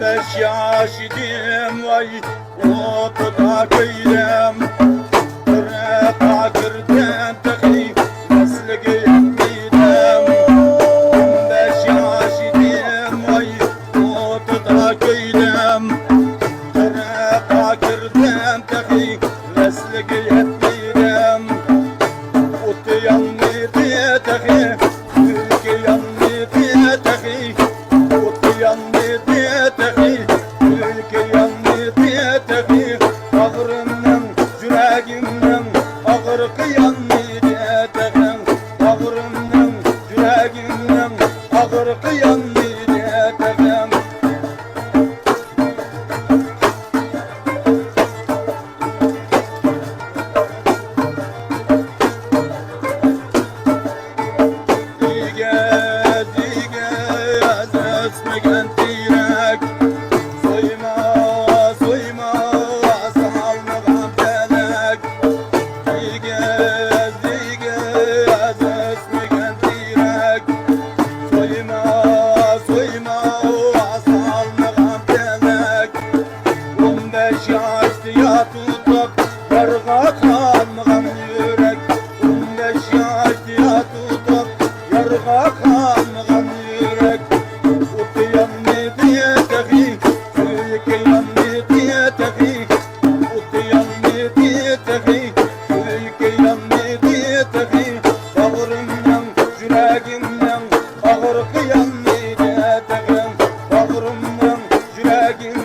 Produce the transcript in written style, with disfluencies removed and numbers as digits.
15 yaş idim vay otuda köydem. Fakirden tıkı mesleği yaptıydım. 15 yaş idim vay otuda köydem. Fakirden tıkı mesleği yaptıydım. Otu yandı tıkı ülke yandı tıkı. Otu yandı tıkı ülke yandı tıkı. Ağrımdan yüreğimden ağır kıyandı tıkı. Ağrımdan yüreğimden ağır kıyandı tıkı. Esmegen tirek soyma soyma salmağım felek Digez digez esmegen tirek soyma soyma salmağım felek 15 yaşta tutup yarga kalmağım yürek 15 yaşta tutup yarga kalmağım yürek Ağır kıyandı tıkı, bağrımdan yüreğim